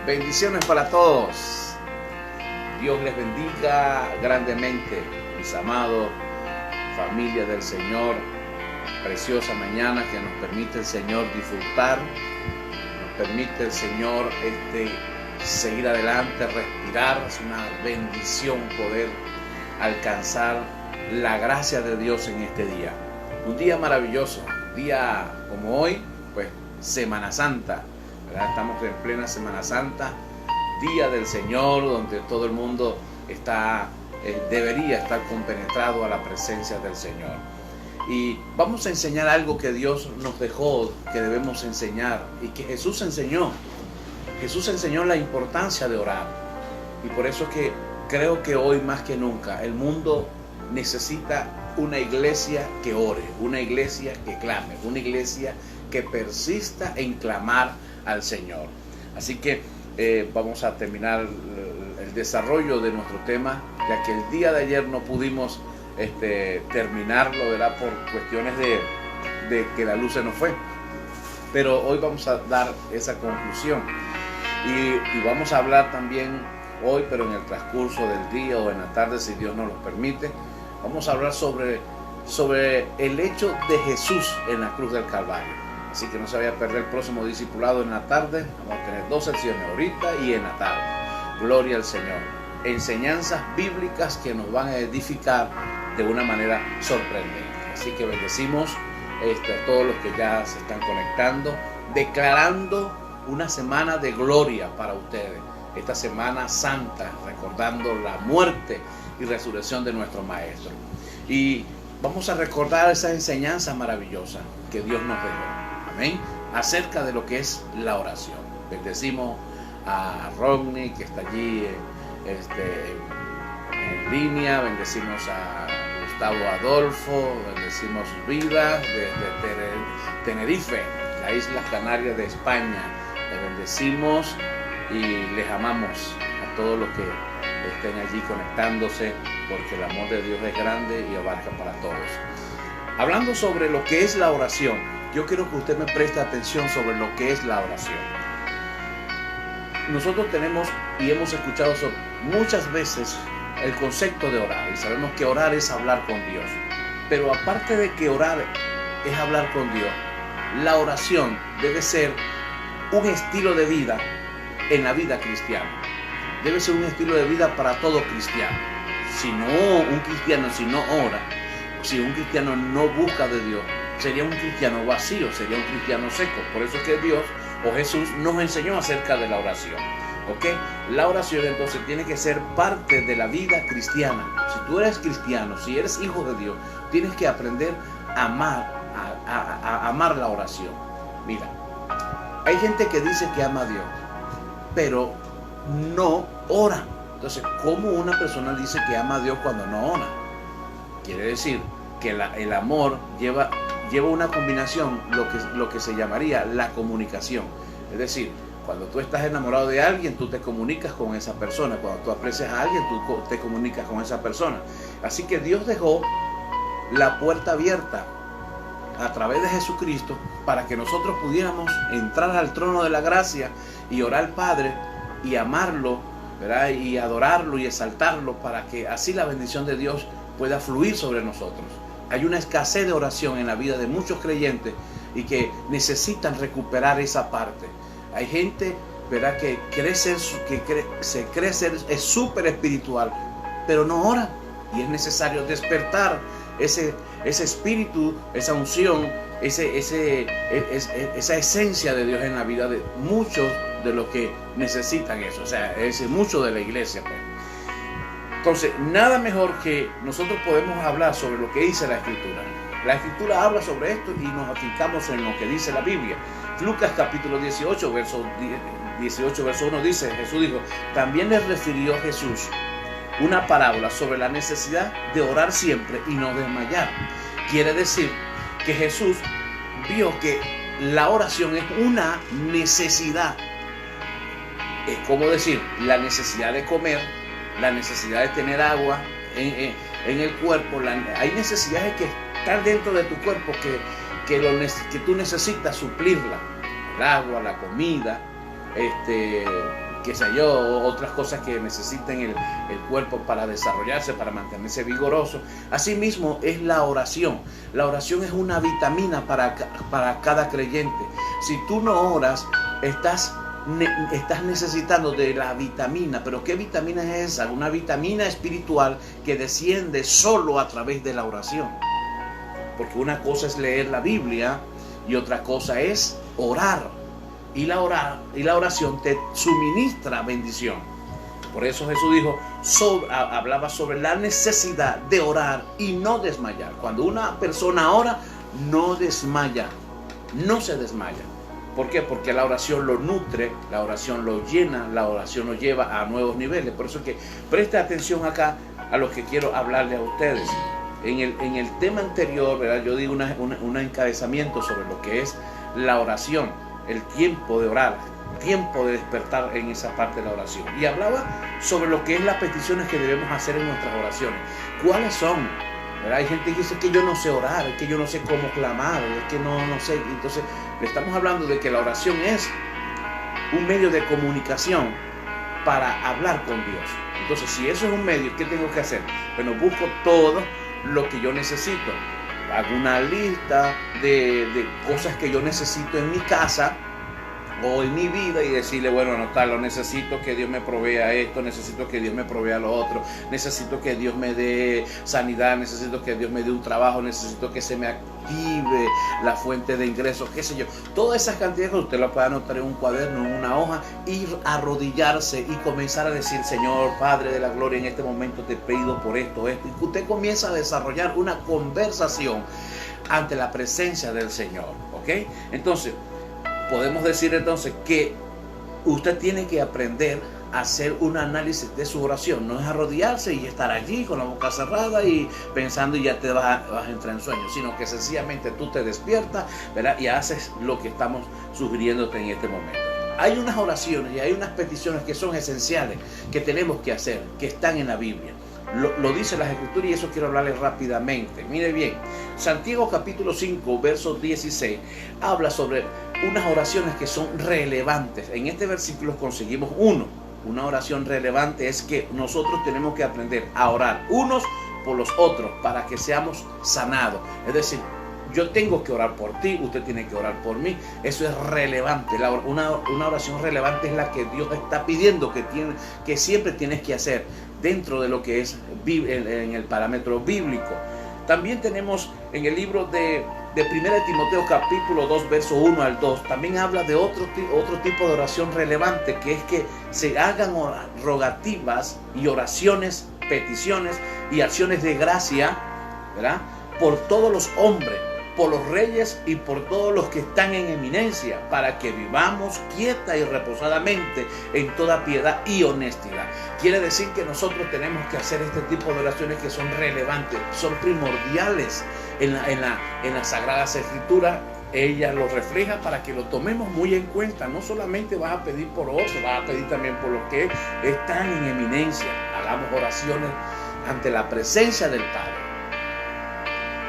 Bendiciones para todos. Dios les bendiga grandemente, mis amados, familia del Señor. Preciosa mañana que nos permite el Señor disfrutar, nos permite el Señor seguir adelante, respirar. Es una bendición poder alcanzar la gracia de Dios en este día. Un día maravilloso, día como hoy, pues Semana Santa, ¿verdad? Estamos en plena Semana Santa, día del Señor, donde todo el mundo debería estar compenetrado a la presencia del Señor. Y vamos a enseñar algo que Dios nos dejó, que debemos enseñar y que Jesús enseñó. Jesús enseñó la importancia de orar. Y por eso es que creo que hoy más que nunca el mundo necesita una iglesia que ore, una iglesia que clame, una iglesia que persista en clamar al Señor. Así que vamos a terminar el desarrollo de nuestro tema, ya que el día de ayer no pudimos terminarlo, ¿verdad? Por cuestiones de que la luz se nos fue. Pero hoy vamos a dar esa conclusión y vamos a hablar también hoy, pero en el transcurso del día o en la tarde, si Dios nos lo permite, vamos a hablar sobre el hecho de Jesús en la cruz del Calvario. Así que no se vaya a perder el próximo discipulado en la tarde. Vamos a tener 2 sesiones, ahorita y en la tarde. Gloria al Señor. Enseñanzas bíblicas que nos van a edificar de una manera sorprendente. Así que bendecimos a todos los que ya se están conectando, declarando una semana de gloria para ustedes. Esta Semana Santa, recordando la muerte y resurrección de nuestro Maestro. Y vamos a recordar esa enseñanza maravillosa que Dios nos dejó. Amén. Acerca de lo que es la oración. Bendecimos a Rodney, que está allí en línea. Bendecimos a Gustavo Adolfo. Bendecimos sus vidas desde Tenerife, la isla Canaria de España. Les bendecimos y les amamos a todos los que estén allí conectándose, porque el amor de Dios es grande y abarca para todos. Hablando sobre lo que es la oración, yo quiero que usted me preste atención sobre lo que es la oración. Nosotros tenemos y hemos escuchado muchas veces el concepto de orar, y sabemos que orar es hablar con Dios. Pero aparte de que orar es hablar con Dios, la oración debe ser un estilo de vida en la vida cristiana. Debe ser un estilo de vida para todo cristiano. Si no, un cristiano si no ora, si un cristiano no busca de Dios, sería un cristiano vacío, sería un cristiano seco. Por eso es que Dios o Jesús nos enseñó acerca de la oración. ¿Ok? La oración entonces tiene que ser parte de la vida cristiana. Si tú eres cristiano, si eres hijo de Dios, tienes que aprender a amar la oración. Mira, hay gente que dice que ama a Dios, pero no ora. Entonces, ¿cómo una persona dice que ama a Dios cuando no ora? Quiere decir que el amor lleva una combinación, lo que se llamaría la comunicación. Es decir, cuando tú estás enamorado de alguien, tú te comunicas con esa persona. Cuando tú aprecias a alguien, tú te comunicas con esa persona. Así que Dios dejó la puerta abierta a través de Jesucristo para que nosotros pudiéramos entrar al trono de la gracia y orar al Padre y amarlo, ¿verdad? Y adorarlo y exaltarlo, para que así la bendición de Dios pueda fluir sobre nosotros. Hay una escasez de oración en la vida de muchos creyentes y que necesitan recuperar esa parte. Hay gente, ¿verdad?, que se cree ser súper espiritual, pero no ora, y es necesario despertar ese espíritu, esa unción, esa esencia de Dios en la vida de muchos de los que necesitan eso. O sea, es mucho de la iglesia, pues. Entonces, nada mejor que nosotros podemos hablar sobre lo que dice la Escritura. La Escritura habla sobre esto y nos afincamos en lo que dice la Biblia. Lucas capítulo 18, verso 1 dice, Jesús dijo, también les refirió Jesús una parábola sobre la necesidad de orar siempre y no desmayar. Quiere decir que Jesús vio que la oración es una necesidad. Es como decir, la necesidad de comer, la necesidad de tener agua en el cuerpo. Hay necesidades que están dentro de tu cuerpo que tú necesitas suplirla. El agua, la comida, qué sé yo, otras cosas que necesiten el cuerpo para desarrollarse, para mantenerse vigoroso. Asimismo es la oración. La oración es una vitamina para cada creyente. Si tú no oras, estás necesitando de la vitamina. ¿Pero qué vitamina es esa? Una vitamina espiritual que desciende solo a través de la oración. Porque una cosa es leer la Biblia y otra cosa es orar. Y la oración te suministra bendición. Por eso Jesús dijo, hablaba sobre la necesidad de orar y no desmayar. Cuando una persona ora, no desmaya, no se desmaya. ¿Por qué? Porque la oración lo nutre, la oración lo llena, la oración lo lleva a nuevos niveles. Por eso que preste atención acá a lo que quiero hablarle a ustedes. En el tema anterior, ¿verdad? Yo digo un encabezamiento sobre lo que es la oración, el tiempo de orar, tiempo de despertar en esa parte de la oración. Y hablaba sobre lo que es las peticiones que debemos hacer en nuestras oraciones. ¿Cuáles son? ¿Verdad? Hay gente que dice que yo no sé orar, es que yo no sé cómo clamar, es que no sé. Entonces, le estamos hablando de que la oración es un medio de comunicación para hablar con Dios. Entonces, si eso es un medio, ¿qué tengo que hacer? Bueno, busco todo lo que yo necesito. Hago una lista de cosas que yo necesito en mi casa o en mi vida y decirle, bueno, anotarlo, necesito que Dios me provea esto, necesito que Dios me provea lo otro, necesito que Dios me dé sanidad, necesito que Dios me dé un trabajo, necesito que se me active la fuente de ingresos, qué sé yo. Todas esas cantidades usted las puede anotar en un cuaderno, en una hoja, ir a arrodillarse y comenzar a decir, Señor, Padre de la Gloria, en este momento te pido por esto, y que usted comienza a desarrollar una conversación ante la presencia del Señor, ¿ok? Entonces, podemos decir entonces que usted tiene que aprender a hacer un análisis de su oración. No es arrodillarse y estar allí con la boca cerrada y pensando y ya te vas a entrar en sueño, sino que sencillamente tú te despiertas, ¿verdad? Y haces lo que estamos sugiriéndote en este momento. Hay unas oraciones y hay unas peticiones que son esenciales, que tenemos que hacer, que están en la Biblia. Lo dice las Escrituras y eso quiero hablarles rápidamente. Mire bien, Santiago capítulo 5, verso 16, habla sobre unas oraciones que son relevantes. En este versículo conseguimos una oración relevante es que nosotros tenemos que aprender a orar unos por los otros para que seamos sanados. Es decir, yo tengo que orar por ti, usted tiene que orar por mí. Eso es relevante. Una oración relevante es la que Dios está pidiendo que siempre tienes que hacer dentro de lo que es en el parámetro bíblico. También tenemos en el libro de 1 Timoteo capítulo 2 verso 1 al 2, también habla de otro tipo de oración relevante, que es que se hagan rogativas y oraciones, peticiones y acciones de gracia, ¿verdad? Por todos los hombres, por los reyes y por todos los que están en eminencia, para que vivamos quieta y reposadamente en toda piedad y honestidad. Quiere decir que nosotros tenemos que hacer este tipo de oraciones que son relevantes, son primordiales en la Sagradas Escrituras. Ella lo refleja para que lo tomemos muy en cuenta. No solamente vas a pedir por otros, vas a pedir también por los que están en eminencia. Hagamos oraciones ante la presencia del Padre.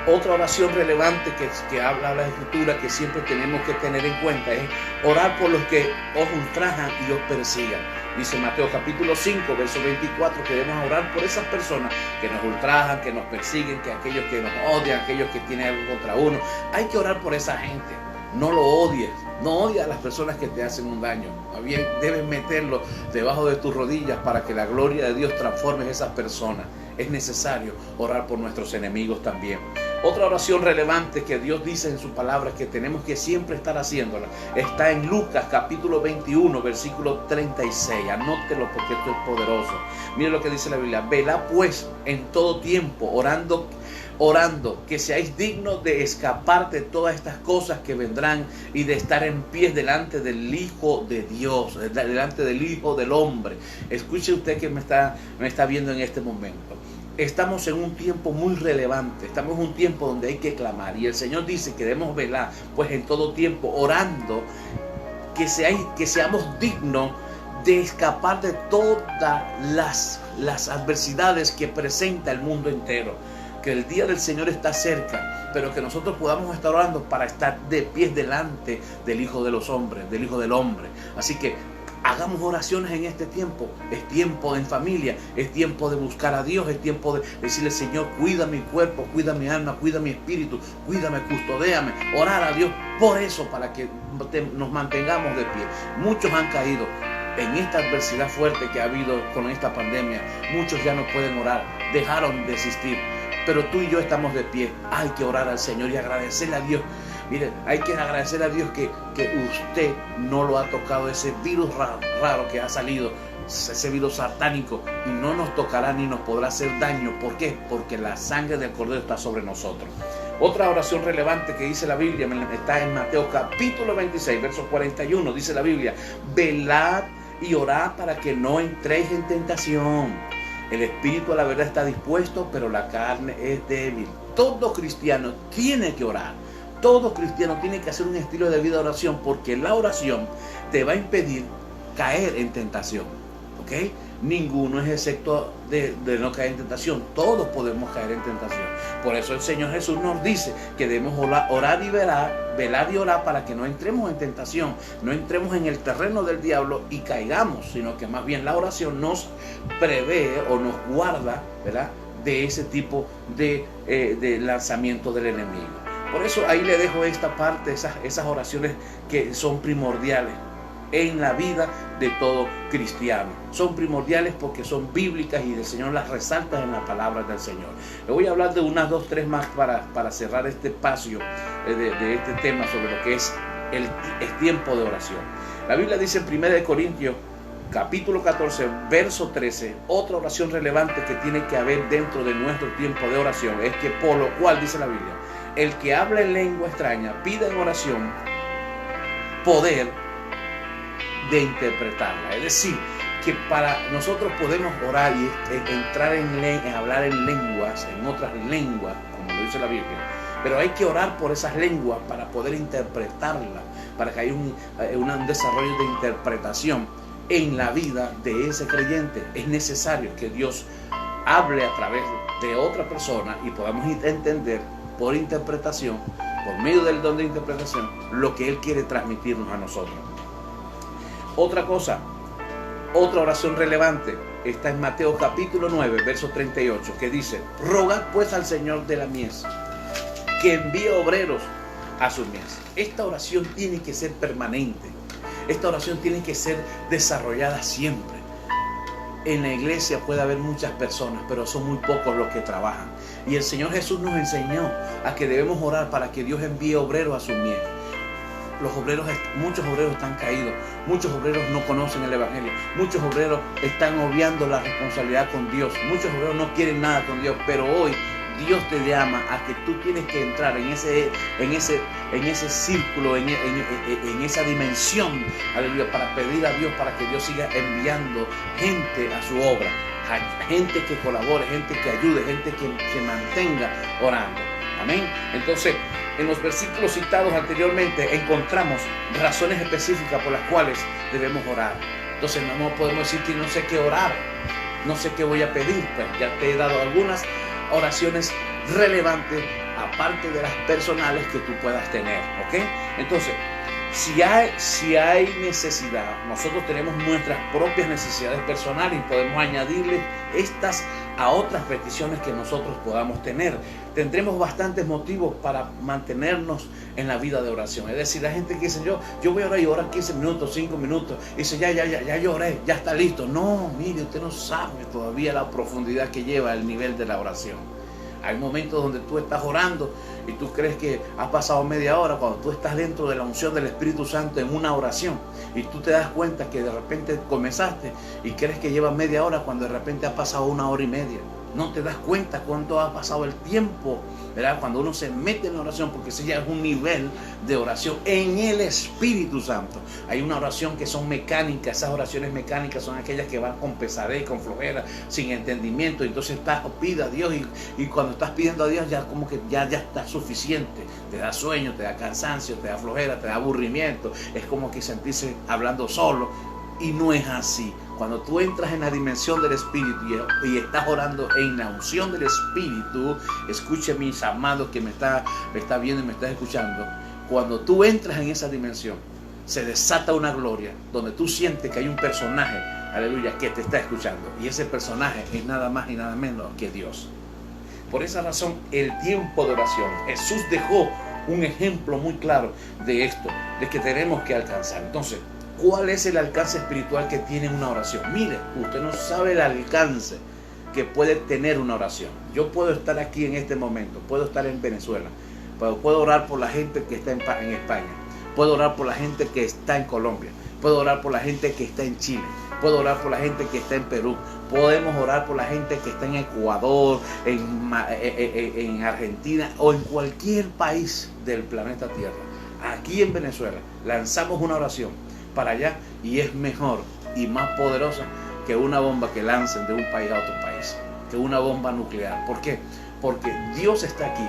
Otra oración relevante que habla la Escritura que siempre tenemos que tener en cuenta es orar por los que os ultrajan y os persigan. Dice Mateo capítulo 5, verso 24, que debemos orar por esas personas que nos ultrajan, que nos persiguen, que aquellos que nos odian, aquellos que tienen algo contra uno. Hay que orar por esa gente. No lo odies, no odies a las personas que te hacen un daño. Más bien debes meterlo debajo de tus rodillas para que la gloria de Dios transforme a esas personas. Es necesario orar por nuestros enemigos también. Otra oración relevante que Dios dice en su palabra que tenemos que siempre estar haciéndola está en Lucas capítulo 21 versículo 36. Anótelo porque esto es poderoso. Mire lo que dice la Biblia. Velad pues en todo tiempo orando que seáis dignos de escapar de todas estas cosas que vendrán y de estar en pie delante del Hijo de Dios, delante del Hijo del Hombre. Escuche usted que me está viendo en este momento. Estamos en un tiempo muy relevante, estamos en un tiempo donde hay que clamar y el Señor dice que debemos velar pues en todo tiempo orando que seamos dignos de escapar de todas las adversidades que presenta el mundo entero. Que el día del Señor está cerca, pero que nosotros podamos estar orando para estar de pies delante del Hijo de los hombres, del Hijo del Hombre. Así que Hagamos oraciones en este tiempo. Es tiempo en familia, es tiempo de buscar a Dios, es tiempo de decirle: Señor, cuida mi cuerpo, cuida mi alma, cuida mi espíritu, cuídame, custodéame. Orar a Dios por eso, para que nos mantengamos de pie. Muchos han caído en esta adversidad fuerte que ha habido con esta pandemia. Muchos ya no pueden orar, dejaron de existir. Pero tú y yo estamos de pie. Hay que orar al Señor y agradecerle a Dios. Mire, hay que agradecer a Dios que usted no lo ha tocado, ese virus raro que ha salido, ese virus satánico, y no nos tocará ni nos podrá hacer daño. ¿Por qué? Porque la sangre del Cordero está sobre nosotros. Otra oración relevante que dice la Biblia está en Mateo capítulo 26, verso 41. Dice la Biblia: velad y orad para que no entréis en tentación. El espíritu a la verdad está dispuesto, pero la carne es débil. Todo cristiano tiene que orar. Todo cristiano tiene que hacer un estilo de vida de oración, porque la oración te va a impedir caer en tentación. ¿Ok? Ninguno es excepto de no caer en tentación. Todos podemos caer en tentación. Por eso el Señor Jesús nos dice que debemos orar y velar y orar para que no entremos en tentación, no entremos en el terreno del diablo y caigamos, sino que más bien la oración nos prevé o nos guarda, ¿verdad?, de ese tipo de lanzamiento del enemigo. Por eso ahí le dejo esta parte, esas oraciones que son primordiales en la vida de todo cristiano. Son primordiales porque son bíblicas y el Señor las resalta en las palabras del Señor. Le voy a hablar de unas 2, 3 más para cerrar este espacio de este tema sobre lo que es el tiempo de oración. La Biblia dice en 1 Corintios capítulo 14, verso 13, otra oración relevante que tiene que haber dentro de nuestro tiempo de oración es que, por lo cual, dice la Biblia, el que habla en lengua extraña pida en oración poder de interpretarla. Es decir, que para nosotros podemos orar y entrar en hablar en lenguas, en otras lenguas, como lo dice la Biblia, pero hay que orar por esas lenguas para poder interpretarla, para que haya un desarrollo de interpretación en la vida de ese creyente. Es necesario que Dios hable a través de otra persona y podamos entender por interpretación, por medio del don de interpretación, lo que Él quiere transmitirnos a nosotros. Otra cosa, otra oración relevante está en Mateo capítulo 9, verso 38, que dice: rogad pues al Señor de la mies que envíe obreros a su mies. Esta oración tiene que ser permanente. Esta oración tiene que ser desarrollada siempre. En la iglesia puede haber muchas personas, pero son muy pocos los que trabajan. Y el Señor Jesús nos enseñó a que debemos orar para que Dios envíe obreros a su mies. Muchos obreros están caídos, muchos obreros no conocen el Evangelio, muchos obreros están obviando la responsabilidad con Dios, muchos obreros no quieren nada con Dios, pero hoy Dios te llama a que tú tienes que entrar en ese círculo, en esa dimensión, aleluya, para pedir a Dios para que Dios siga enviando gente a su obra, gente que colabore, gente que ayude, gente que mantenga orando. Amén. Entonces, en los versículos citados anteriormente encontramos razones específicas por las cuales debemos orar. Entonces no podemos decir que no sé qué orar, no sé qué voy a pedir. Pues ya te he dado algunas oraciones relevantes aparte de las personales que tú puedas tener, ¿ok? Entonces, si hay necesidad, nosotros tenemos nuestras propias necesidades personales y podemos añadirle estas a otras peticiones que nosotros podamos tener. Tendremos bastantes motivos para mantenernos en la vida de oración. Es decir, la gente que dice, yo voy a orar y orar 15 minutos, 5 minutos, y dice, ya lloré, ya está listo. No, mire, usted no sabe todavía la profundidad que lleva el nivel de la oración. Hay momentos donde tú estás orando y tú crees que ha pasado media hora, cuando tú estás dentro de la unción del Espíritu Santo en una oración y tú te das cuenta que de repente comenzaste y crees que lleva media hora cuando de repente ha pasado 1 hora y media. No te das cuenta cuánto ha pasado el tiempo, ¿verdad? Cuando uno se mete en la oración, porque ese ya es un nivel de oración en el Espíritu Santo. Hay una oración que son mecánicas, esas oraciones mecánicas son aquellas que van con pesadez, con flojera, sin entendimiento. Entonces pide a Dios y cuando estás pidiendo a Dios ya como que ya está suficiente. Te da sueño, te da cansancio, te da flojera, te da aburrimiento. Es como que sentirse hablando solo y no es así. Cuando tú entras en la dimensión del Espíritu y estás orando en la unción del Espíritu, escuche mis amados que me está viendo y me está escuchando, cuando tú entras en esa dimensión, se desata una gloria donde tú sientes que hay un personaje, aleluya, que te está escuchando. Y ese personaje es nada más y nada menos que Dios. Por esa razón, el tiempo de oración, Jesús dejó un ejemplo muy claro de esto, de que tenemos que alcanzar. Entonces, ¿cuál es el alcance espiritual que tiene una oración? Mire, usted no sabe el alcance que puede tener una oración. Yo puedo estar aquí en este momento, puedo estar en Venezuela, pero puedo orar por la gente que está en España, puedo orar por la gente que está en Colombia, puedo orar por la gente que está en Chile, puedo orar por la gente que está en Perú, podemos orar por la gente que está en Ecuador, en Argentina o en cualquier país del planeta Tierra. Aquí en Venezuela lanzamos una oración para allá y es mejor y más poderosa que una bomba que lancen de un país a otro país, que una bomba nuclear. ¿Por qué? Porque Dios está aquí,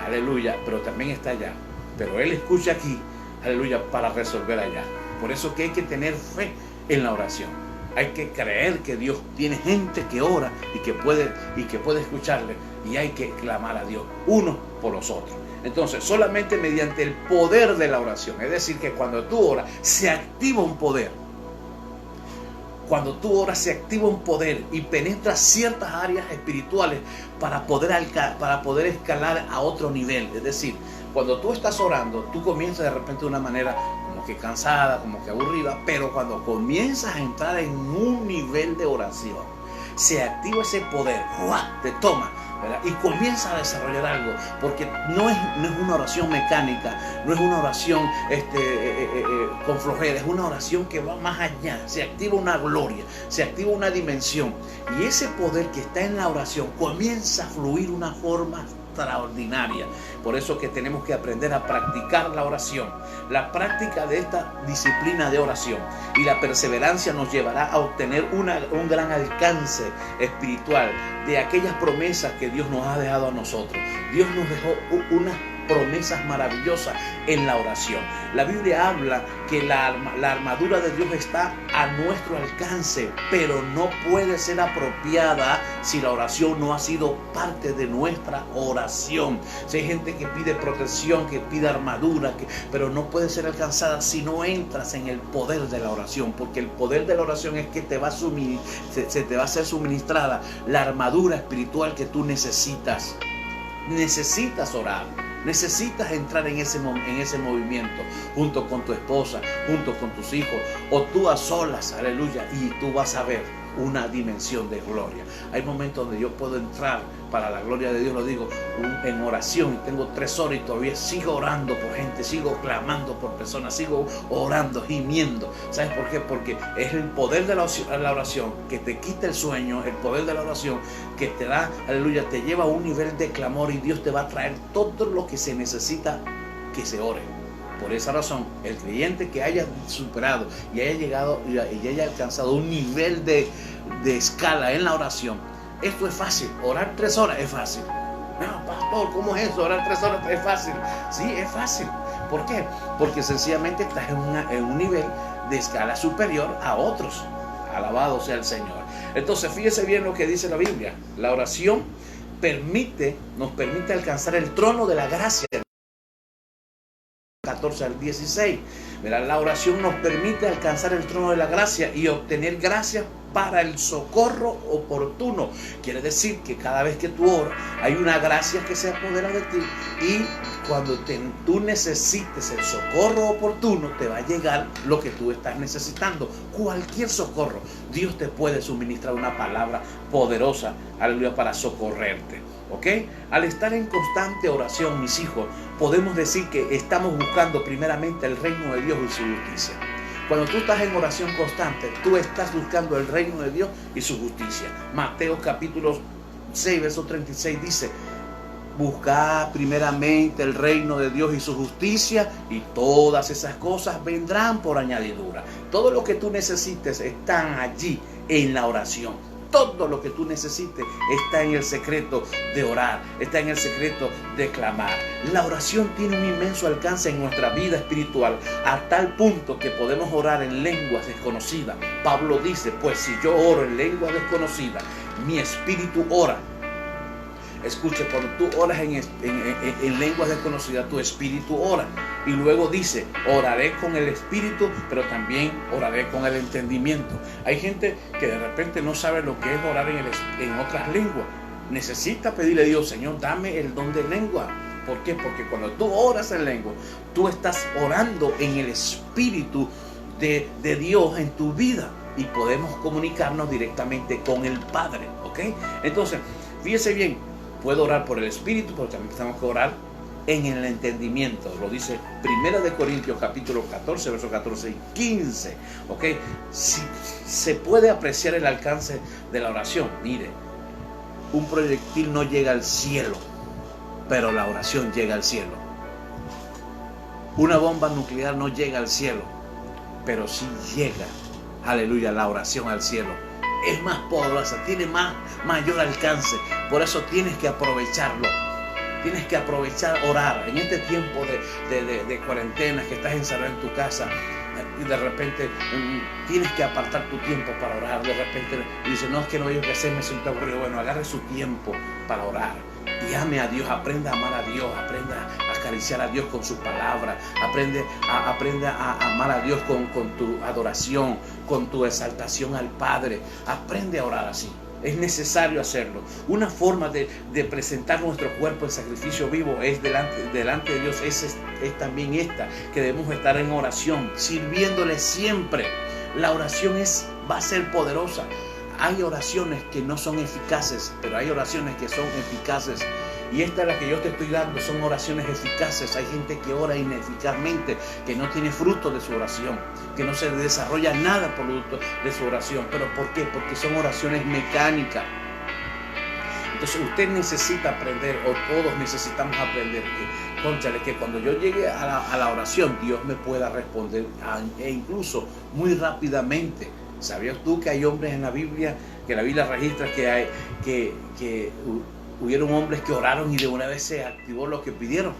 aleluya, pero también está allá. Pero Él escucha aquí, aleluya, para resolver allá. Por eso que hay que tener fe en la oración. Hay que creer que Dios tiene gente que ora y que puede escucharle, y hay que clamar a Dios unos por los otros. Entonces, solamente mediante el poder de la oración, es decir, que cuando tú oras se activa un poder. Cuando tú oras se activa un poder y penetra ciertas áreas espirituales para poder escalar a otro nivel. Es decir, cuando tú estás orando, tú comienzas de repente de una manera como que cansada, como que aburrida, pero cuando comienzas a entrar en un nivel de oración, se activa ese poder, te toma, ¿verdad? Y comienza a desarrollar algo, porque no es una oración mecánica, no es una oración con flojera, es una oración que va más allá, se activa una gloria, se activa una dimensión, y ese poder que está en la oración comienza a fluir de una forma extraordinaria. Por eso que tenemos que aprender a practicar la oración. La práctica de esta disciplina de oración y la perseverancia nos llevará a obtener un gran alcance espiritual de aquellas promesas que Dios nos ha dejado a nosotros. Dios nos dejó unas promesas maravillosas en la oración. La Biblia habla que la armadura de Dios está a nuestro alcance, pero no puede ser apropiada si la oración no ha sido parte de nuestra oración. Si hay gente que pide protección, que pide armadura, pero no puede ser alcanzada si no entras en el poder de la oración, porque el poder de la oración es que se te va a ser suministrada la armadura espiritual que tú necesitas. Necesitas orar. Necesitas entrar en ese movimiento junto con tu esposa, junto con tus hijos, o tú a solas, aleluya, y tú vas a ver una dimensión de gloria. Hay momentos donde yo puedo entrar para la gloria de Dios, lo digo, en oración, y tengo 3 horas y todavía sigo orando por gente, sigo clamando por personas, sigo orando, gimiendo. ¿Sabes por qué? Porque es el poder de la oración que te quita el sueño, el poder de la oración que te da, aleluya, te lleva a un nivel de clamor, y Dios te va a traer todo lo que se necesita que se ore. Por esa razón, el creyente que haya superado y haya llegado y haya alcanzado un nivel de escala en la oración, esto es fácil. Orar 3 horas es fácil. No, pastor, ¿cómo es eso? Orar 3 horas es fácil. Sí, es fácil. ¿Por qué? Porque sencillamente estás en un nivel de escala superior a otros. Alabado sea el Señor. Entonces, fíjese bien lo que dice la Biblia. La oración nos permite alcanzar el trono de la gracia. 14 al 16. La oración nos permite alcanzar el trono de la gracia y obtener gracia para el socorro oportuno. Quiere decir que cada vez que tú oras, hay una gracia que se apodera de ti, y cuando tú necesites el socorro oportuno, te va a llegar lo que tú estás necesitando. Cualquier socorro, Dios te puede suministrar una palabra poderosa, aleluya, para socorrerte. ¿Ok? Al estar en constante oración, mis hijos, podemos decir que estamos buscando primeramente el reino de Dios y su justicia. Cuando tú estás en oración constante, tú estás buscando el reino de Dios y su justicia. Mateo capítulo 6, verso 36 dice: buscad primeramente el reino de Dios y su justicia, y todas esas cosas vendrán por añadidura. Todo lo que tú necesites están allí en la oración. Todo lo que tú necesites está en el secreto de orar, está en el secreto de clamar. La oración tiene un inmenso alcance en nuestra vida espiritual, a tal punto que podemos orar en lenguas desconocidas. Pablo dice: pues si yo oro en lengua desconocida, mi espíritu ora. Escuche, cuando tú oras en lenguas desconocidas, tu espíritu ora. Y luego dice, oraré con el espíritu, pero también oraré con el entendimiento. Hay gente que de repente no sabe lo que es orar en otras lenguas. Necesita pedirle a Dios, Señor, dame el don de lengua. ¿Por qué? Porque cuando tú oras en lengua, tú estás orando en el espíritu de Dios en tu vida. Y podemos comunicarnos directamente con el Padre, ¿ok? Entonces, fíjese bien, puedo orar por el Espíritu, pero también tenemos que orar en el entendimiento. Lo dice 1 Corintios capítulo 14, versos 14 y 15, ¿ok? Si se puede apreciar el alcance de la oración. Mire, un proyectil no llega al cielo, pero la oración llega al cielo. Una bomba nuclear no llega al cielo, pero sí llega, aleluya, la oración al cielo. Es más poderosa, tiene mayor alcance. Por eso tienes que aprovecharlo. Tienes que aprovechar orar. En este tiempo de cuarentena, que estás encerrado en tu casa, y de repente tienes que apartar tu tiempo para orar. De repente dices, no, es que no hay que hacer, me siento aburrido. Bueno, agarre su tiempo para orar. Y ame a Dios, aprenda a amar a Dios, aprenda a acariciar a Dios con su palabra, aprende a amar a Dios con tu adoración, con tu exaltación al Padre. Aprende a orar así. Es necesario hacerlo. Una forma de presentar nuestro cuerpo en sacrificio vivo es delante de Dios. Es también esta, que debemos estar en oración, sirviéndole siempre. La oración va a ser poderosa. Hay oraciones que no son eficaces, pero hay oraciones que son eficaces. Y esta es la que yo te estoy dando, son oraciones eficaces. Hay gente que ora ineficazmente, que no tiene fruto de su oración, que no se desarrolla nada producto de su oración. ¿Pero por qué? Porque son oraciones mecánicas. Entonces usted necesita aprender, o todos necesitamos aprender, que cuando yo llegue a la oración, Dios me pueda responder, e incluso muy rápidamente. ¿Sabías tú que hay hombres en la Biblia, que la Biblia registra que hubieron hombres que oraron y de una vez se activó lo que pidieron?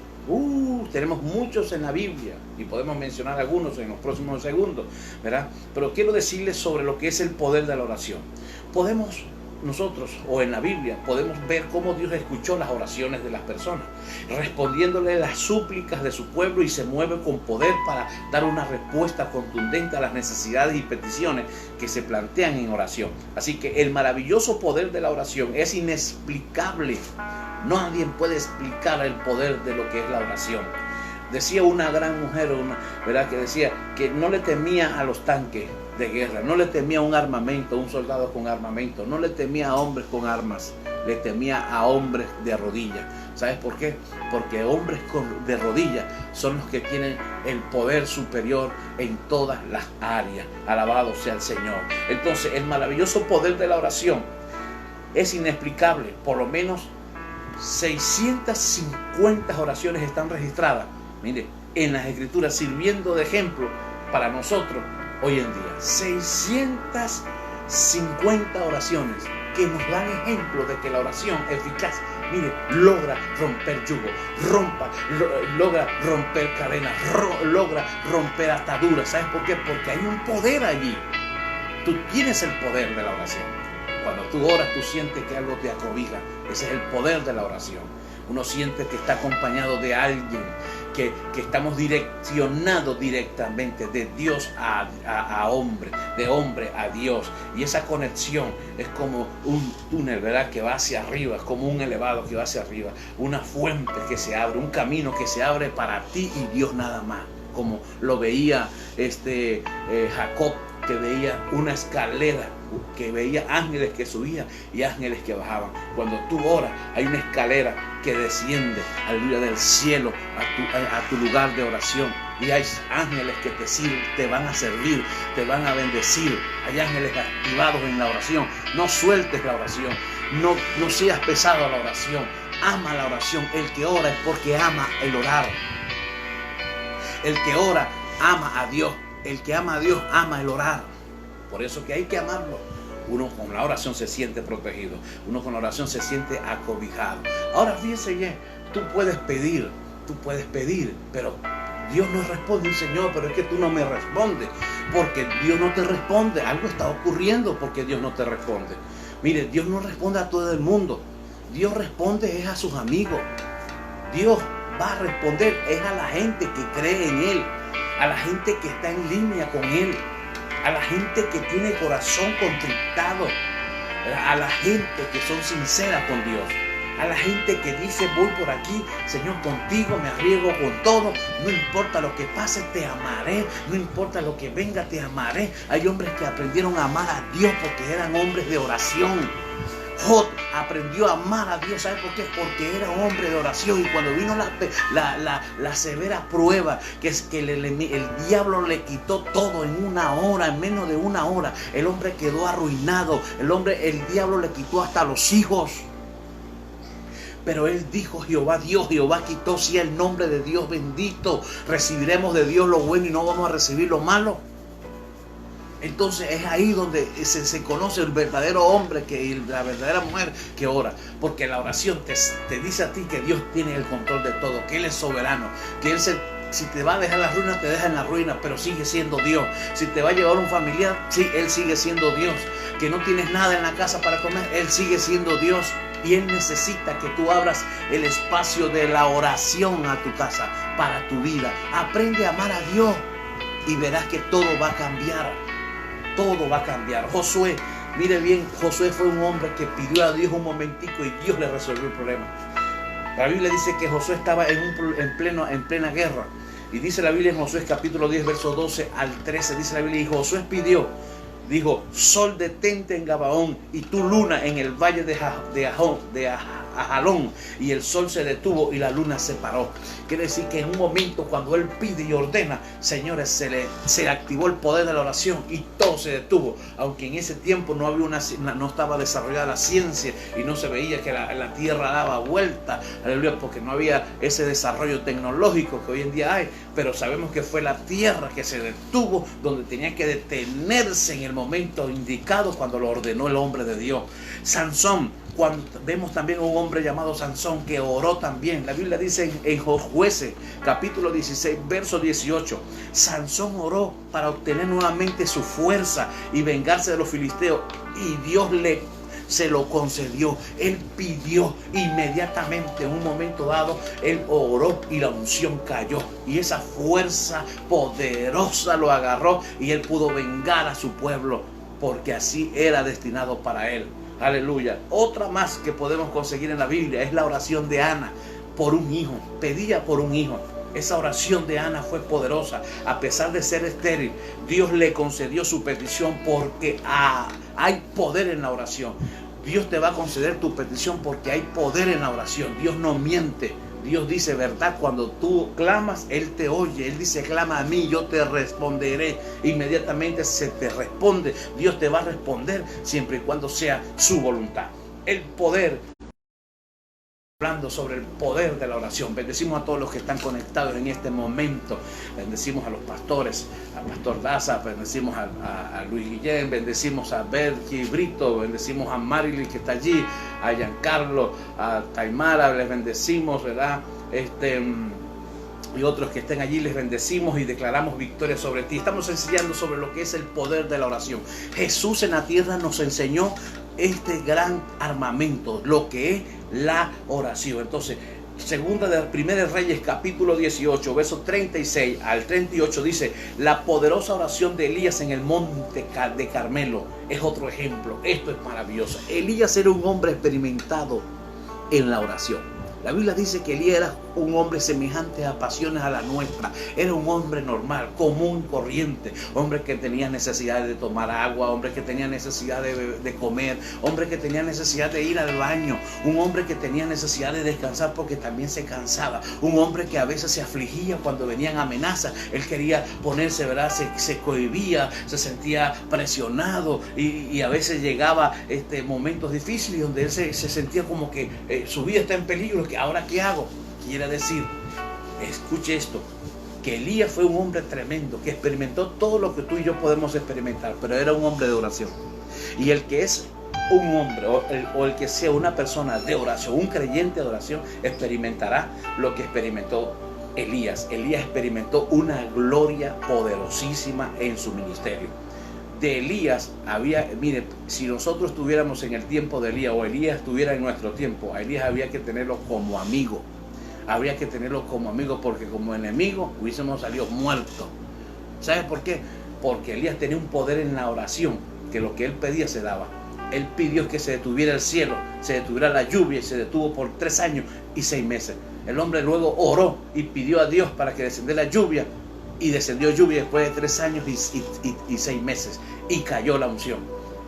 Tenemos muchos en la Biblia y podemos mencionar algunos en los próximos segundos, ¿verdad? Pero quiero decirles sobre lo que es el poder de la oración. Nosotros, o en la Biblia, podemos ver cómo Dios escuchó las oraciones de las personas, respondiéndole las súplicas de su pueblo, y se mueve con poder para dar una respuesta contundente a las necesidades y peticiones que se plantean en oración. Así que el maravilloso poder de la oración es inexplicable. Nadie puede explicar el poder de lo que es la oración. Decía una gran mujer, ¿verdad?, que decía que no le temía a los tanques de guerra, no le temía a un armamento, un soldado con armamento, no le temía a hombres con armas, le temía a hombres de rodillas. ¿Sabes por qué? Porque hombres de rodillas son los que tienen el poder superior en todas las áreas. Alabado sea el Señor. Entonces, el maravilloso poder de la oración es inexplicable. Por lo menos 650 oraciones están registradas, mire, en las Escrituras, sirviendo de ejemplo para nosotros hoy en día. 650 oraciones que nos dan ejemplo de que la oración eficaz, mire, logra romper yugo, logra romper cadenas, logra romper ataduras. ¿Sabes por qué? Porque hay un poder allí. Tú tienes el poder de la oración. Cuando tú oras, tú sientes que algo te acobija. Ese es el poder de la oración. Uno siente que está acompañado de alguien, que estamos direccionados directamente de Dios a hombre, de hombre a Dios. Y esa conexión es como un túnel, ¿verdad?, que va hacia arriba, es como un elevado que va hacia arriba, una fuente que se abre, un camino que se abre para ti y Dios nada más. Como lo veía Jacob, que veía una escalera, que veía ángeles que subían y ángeles que bajaban. Cuando tú oras, hay una escalera que desciende, aleluya, del cielo a tu lugar de oración. Y hay ángeles que te sirven, te van a servir, te van a bendecir. Hay ángeles activados en la oración. No sueltes la oración, no seas pesado a la oración. Ama la oración. El que ora es porque ama el orar. El que ora ama a Dios. El que ama a Dios ama el orar. Por eso que hay que amarlo. Uno con la oración se siente protegido. Uno con la oración se siente acobijado. Ahora fíjese bien, tú puedes pedir, pero Dios no responde. Señor, pero es que tú no me respondes. Porque Dios no te responde. Algo está ocurriendo porque Dios no te responde. Mire, Dios no responde a todo el mundo. Dios responde es a sus amigos. Dios va a responder es a la gente que cree en Él, a la gente que está en línea con Él, a la gente que tiene corazón contristado, a la gente que son sinceras con Dios, a la gente que dice voy por aquí, Señor, contigo me arriesgo con todo, no importa lo que pase, te amaré, no importa lo que venga, te amaré. Hay hombres que aprendieron a amar a Dios porque eran hombres de oración. Job aprendió a amar a Dios, ¿sabe por qué? Porque era hombre de oración, y cuando vino la severa prueba, que es que el diablo le quitó todo en una hora, en menos de una hora, el hombre quedó arruinado, el diablo le quitó hasta los hijos. Pero él dijo, Jehová Dios, Jehová quitó, sea el nombre de Dios bendito. Recibiremos de Dios lo bueno y no vamos a recibir lo malo. Entonces es ahí donde se conoce el verdadero hombre y la verdadera mujer que ora. Porque la oración te dice a ti que Dios tiene el control de todo, que Él es soberano, que Él si te va a dejar las ruinas, te deja en la ruina, pero sigue siendo Dios. Si te va a llevar un familiar, sí, Él sigue siendo Dios. Que no tienes nada en la casa para comer, Él sigue siendo Dios. Y Él necesita que tú abras el espacio de la oración a tu casa, para tu vida. Aprende a amar a Dios y verás que todo va a cambiar. Todo va a cambiar. Josué, mire bien, Josué fue un hombre que pidió a Dios un momentico y Dios le resolvió el problema. La Biblia dice que Josué estaba en plena guerra. Y dice la Biblia en Josué capítulo 10, verso 12 al 13, dice la Biblia, y Josué pidió, dijo, sol detente en Gabaón y tú luna en el valle de Ajalón, y el sol se detuvo y la luna se paró. Quiere decir que en un momento cuando él pide y ordena, señores, se activó el poder de la oración y todo se detuvo. Aunque en ese tiempo no estaba desarrollada la ciencia y no se veía que la tierra daba vuelta, aleluya, porque no había ese desarrollo tecnológico que hoy en día hay, pero sabemos que fue la tierra que se detuvo, donde tenía que detenerse en el momento indicado cuando lo ordenó el hombre de Dios. Sansón, cuando vemos también un hombre llamado Sansón que oró también. La Biblia dice en Jueces capítulo 16 verso 18, Sansón oró para obtener nuevamente su fuerza y vengarse de los filisteos, y Dios se lo concedió. Él pidió inmediatamente, en un momento dado, él oró y la unción cayó, y esa fuerza poderosa lo agarró y él pudo vengar a su pueblo, porque así era destinado para él. Aleluya. Otra más que podemos conseguir en la Biblia es la oración de Ana por un hijo. Pedía por un hijo. Esa oración de Ana fue poderosa. A pesar de ser estéril, Dios le concedió su petición, porque hay poder en la oración. Dios te va a conceder tu petición porque hay poder en la oración. Dios no miente. Dios dice verdad. Cuando tú clamas, Él te oye. Él dice, clama a mí, yo te responderé. Inmediatamente se te responde. Dios te va a responder siempre y cuando sea su voluntad. El poder. Hablando sobre el poder de la oración. Bendecimos a todos los que están conectados en este momento. Bendecimos a los pastores, al pastor Daza, bendecimos a Luis Guillén, bendecimos a Berky Brito, bendecimos a Marily que está allí, a Giancarlo, a Taimara, les bendecimos, ¿verdad? Y otros que estén allí, les bendecimos y declaramos victoria sobre ti. Estamos enseñando sobre lo que es el poder de la oración. Jesús en la tierra nos enseñó este gran armamento, lo que es la oración. Entonces, Primera de Reyes capítulo 18 versos 36 al 38 dice, la poderosa oración de Elías en el monte de Carmelo es otro ejemplo. Esto es maravilloso. Elías era un hombre experimentado en la oración. La Biblia dice que Elías era un hombre semejante a pasiones a la nuestra. Era un hombre normal, común, corriente. Hombre que tenía necesidad de tomar agua, hombre que tenía necesidad de comer, hombre que tenía necesidad de ir al baño, un hombre que tenía necesidad de descansar porque también se cansaba, un hombre que a veces se afligía cuando venían amenazas. Él quería ponerse, ¿verdad? Se cohibía, se sentía presionado y a veces llegaba momentos difíciles donde él se sentía como que su vida está en peligro. ¿Ahora qué hago? Quiere decir, escuche esto, que Elías fue un hombre tremendo, que experimentó todo lo que tú y yo podemos experimentar, pero era un hombre de oración. Y el que es un hombre o el que sea una persona de oración, un creyente de oración, experimentará lo que experimentó Elías. Elías experimentó una gloria poderosísima en su ministerio. de Elías había, mire, si nosotros estuviéramos en el tiempo de Elías o Elías estuviera en nuestro tiempo, a Elías había que tenerlo como amigo. Habría que tenerlo como amigo, porque como enemigo hubiésemos salido muertos. ¿Sabes por qué? Porque Elías tenía un poder en la oración, que lo que él pedía se daba. Él pidió que se detuviera el cielo, se detuviera la lluvia, y se detuvo por 3 años y 6 meses. El hombre luego oró y pidió a Dios para que descendiera la lluvia, y descendió lluvia después de 3 años y 6 meses, y cayó la unción.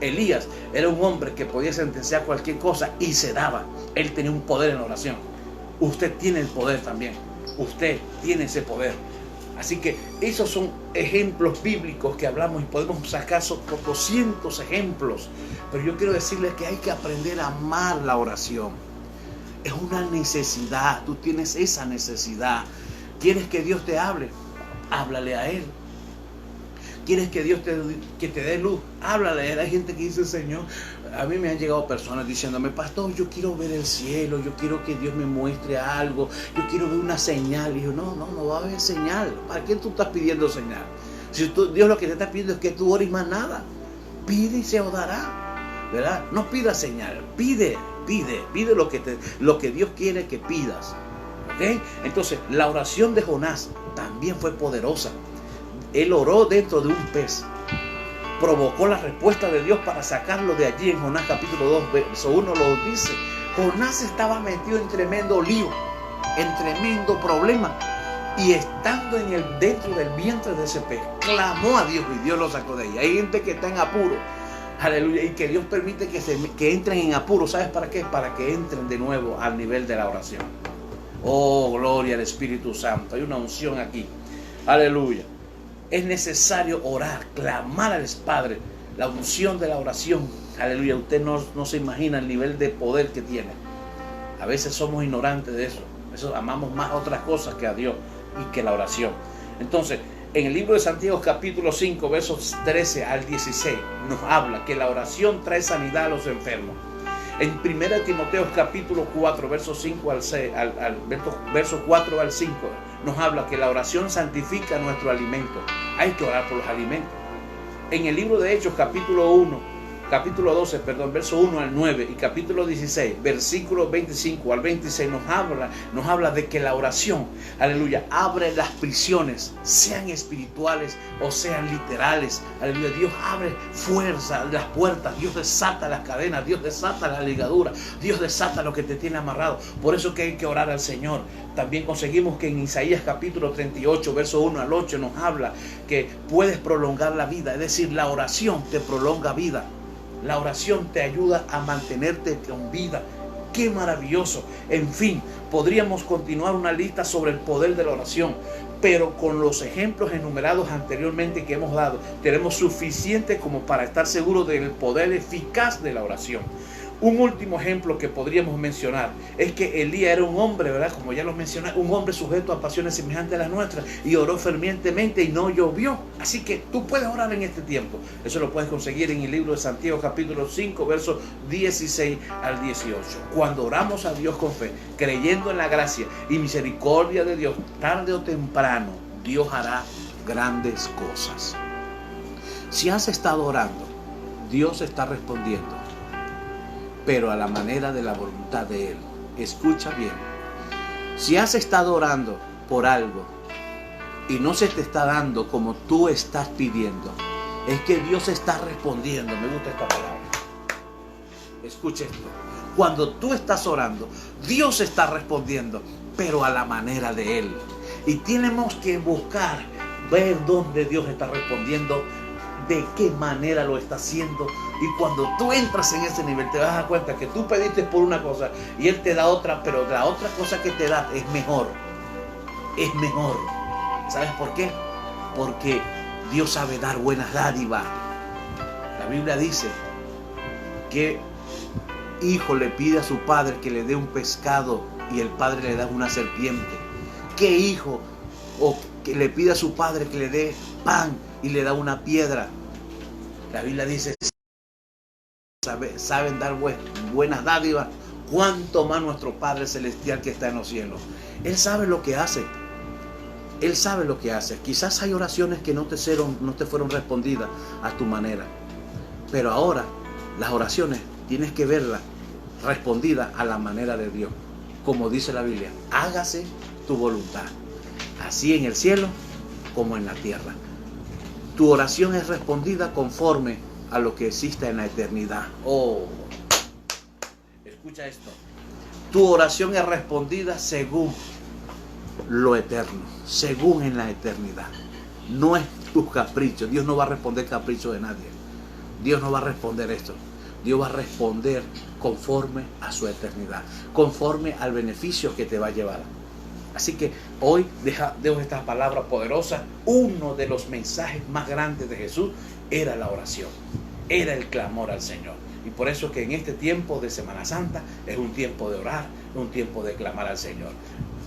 Elías era un hombre que podía sentenciar cualquier cosa y se daba. Él tenía un poder en la oración. Usted tiene el poder también. Usted tiene ese poder. Así que esos son ejemplos bíblicos que hablamos, y podemos sacar por 200 ejemplos. Pero yo quiero decirles que hay que aprender a amar la oración. Es una necesidad. Tú tienes esa necesidad. ¿Quieres que Dios te hable? Háblale a Él. ¿Quieres que Dios te dé luz? Háblale a Él. Hay gente que dice, Señor, a mí me han llegado personas diciéndome, pastor, yo quiero ver el cielo, yo quiero que Dios me muestre algo, yo quiero ver una señal. Y yo, no va a haber señal. ¿Para qué tú estás pidiendo señal? Si Dios lo que te está pidiendo es que tú ores más nada. Pide y se os dará, ¿verdad? No pidas señal, pide lo que Dios quiere que pidas. ¿Ok? Entonces, la oración de Jonás también fue poderosa. Él oró dentro de un pez. Provocó la respuesta de Dios para sacarlo de allí. En Jonás capítulo 2, verso 1 lo dice. Jonás estaba metido en tremendo lío, en tremendo problema. Y estando dentro del vientre de ese pez, clamó a Dios y Dios lo sacó de ahí. Hay gente que está en apuro. Aleluya. Y que Dios permite que entren en apuro. ¿Sabes para qué? Para que entren de nuevo al nivel de la oración. Oh, gloria al Espíritu Santo. Hay una unción aquí. Aleluya. Es necesario orar, clamar al Padre. La unción de la oración. Aleluya. Usted no se imagina el nivel de poder que tiene. A veces somos ignorantes de eso. Amamos más otras cosas que a Dios y que la oración. Entonces, en el libro de Santiago capítulo 5, versos 13 al 16, nos habla que la oración trae sanidad a los enfermos. En 1 Timoteo capítulo 4, versos 5 al 6, verso 4 al 5, nos habla que la oración santifica nuestro alimento. Hay que orar por los alimentos. En el libro de Hechos capítulo 12, verso 1 al 9, y capítulo 16, versículo 25 al 26, nos habla de que la oración, aleluya, abre las prisiones, sean espirituales o sean literales. Aleluya, Dios abre fuerza las puertas, Dios desata las cadenas, Dios desata la ligadura, Dios desata lo que te tiene amarrado. Por eso que hay que orar al Señor. También conseguimos que en Isaías capítulo 38, verso 1 al 8, nos habla que puedes prolongar la vida. Es decir, la oración te prolonga vida. La oración te ayuda a mantenerte con vida. ¡Qué maravilloso! En fin, podríamos continuar una lista sobre el poder de la oración, pero con los ejemplos enumerados anteriormente que hemos dado, tenemos suficiente como para estar seguros del poder eficaz de la oración. Un último ejemplo que podríamos mencionar es que Elías era un hombre, ¿verdad? Como ya lo mencioné, un hombre sujeto a pasiones semejantes a las nuestras, y oró fervientemente y no llovió. Así que tú puedes orar en este tiempo. Eso lo puedes conseguir en el libro de Santiago capítulo 5, versos 16 al 18. Cuando oramos a Dios con fe, creyendo en la gracia y misericordia de Dios, tarde o temprano, Dios hará grandes cosas. Si has estado orando, Dios está respondiendo, pero a la manera de la voluntad de Él. Escucha bien. Si has estado orando por algo y no se te está dando como tú estás pidiendo, es que Dios está respondiendo. Me gusta esta palabra. Escucha esto. Cuando tú estás orando, Dios está respondiendo, pero a la manera de Él. Y tenemos que buscar, ver dónde Dios está respondiendo, de qué manera lo está haciendo. Y cuando tú entras en ese nivel, te vas a dar cuenta que tú pediste por una cosa y Él te da otra, pero la otra cosa que te da es mejor. Es mejor. ¿Sabes por qué? Porque Dios sabe dar buenas dádivas. La Biblia dice que hijo le pide a su padre que le dé un pescado y el padre le da una serpiente. ¿Qué hijo o que le pide a su padre que le dé pan y le da una piedra? La Biblia dice, saben dar buenas dádivas, cuánto más nuestro Padre Celestial que está en los cielos. Él sabe lo que hace. Él sabe lo que hace. Quizás hay oraciones que no te fueron respondidas a tu manera. Pero ahora las oraciones tienes que verlas respondidas a la manera de Dios. Como dice la Biblia, hágase tu voluntad, así en el cielo como en la tierra. Tu oración es respondida conforme a lo que existe en la eternidad. Oh, escucha esto. Tu oración es respondida según lo eterno, según en la eternidad. No es tu capricho. Dios no va a responder capricho de nadie. Dios no va a responder esto. Dios va a responder conforme a su eternidad, conforme al beneficio que te va a llevar. Así que hoy dejo estas palabras poderosas. Uno de los mensajes más grandes de Jesús era la oración, era el clamor al Señor. Y por eso que en este tiempo de Semana Santa es un tiempo de orar, un tiempo de clamar al Señor.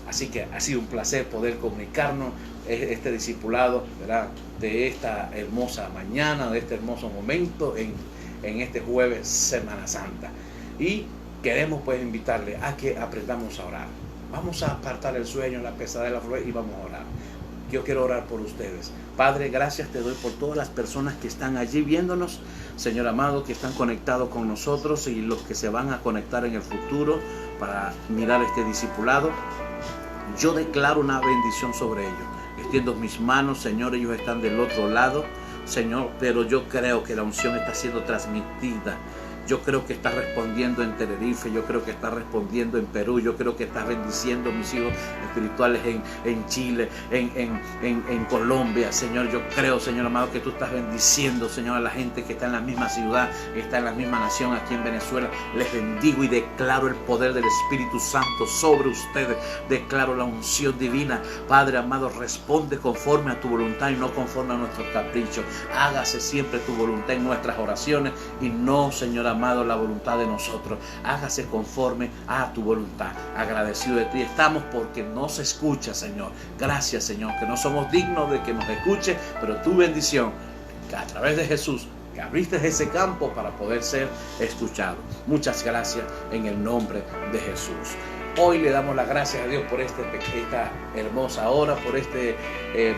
Así que ha sido un placer poder comunicarnos este discipulado, ¿verdad?, de esta hermosa mañana, de este hermoso momento en este jueves Semana Santa. Y queremos pues invitarle a que aprendamos a orar. Vamos a apartar el sueño, la pesadez y vamos a orar. Yo quiero orar por ustedes. Padre, gracias te doy por todas las personas que están allí viéndonos, Señor amado, que están conectados con nosotros y los que se van a conectar en el futuro para mirar este discipulado. Yo declaro una bendición sobre ellos. Extiendo mis manos, Señor, ellos están del otro lado, Señor, pero yo creo que la unción está siendo transmitida. Yo creo que está respondiendo en Tenerife, yo creo que está respondiendo en Perú, yo creo que está bendiciendo a mis hijos espirituales en Chile, en Colombia, Señor. Yo creo, Señor amado, que tú estás bendiciendo, Señor, a la gente que está en la misma ciudad, que está en la misma nación aquí en Venezuela. Les bendigo y declaro el poder del Espíritu Santo sobre ustedes. Declaro la unción divina. Padre amado, responde conforme a tu voluntad y no conforme a nuestros caprichos. Hágase siempre tu voluntad en nuestras oraciones y no, Señor amado, la voluntad de nosotros. Hágase conforme a tu voluntad. Agradecido de ti estamos porque nos escucha, Señor. Gracias, Señor, que no somos dignos de que nos escuche, pero tu bendición, que a través de Jesús, que abriste ese campo para poder ser escuchado. Muchas gracias en el nombre de Jesús. Hoy le damos las gracias a Dios por esta hermosa hora, por este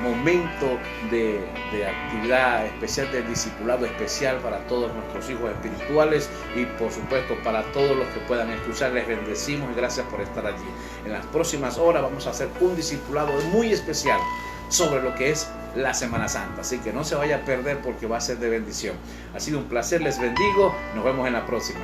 momento de actividad especial, de discipulado especial para todos nuestros hijos espirituales y por supuesto para todos los que puedan escuchar. Les bendecimos y gracias por estar allí. En las próximas horas vamos a hacer un discipulado muy especial sobre lo que es la Semana Santa. Así que no se vaya a perder porque va a ser de bendición. Ha sido un placer, les bendigo. Nos vemos en la próxima.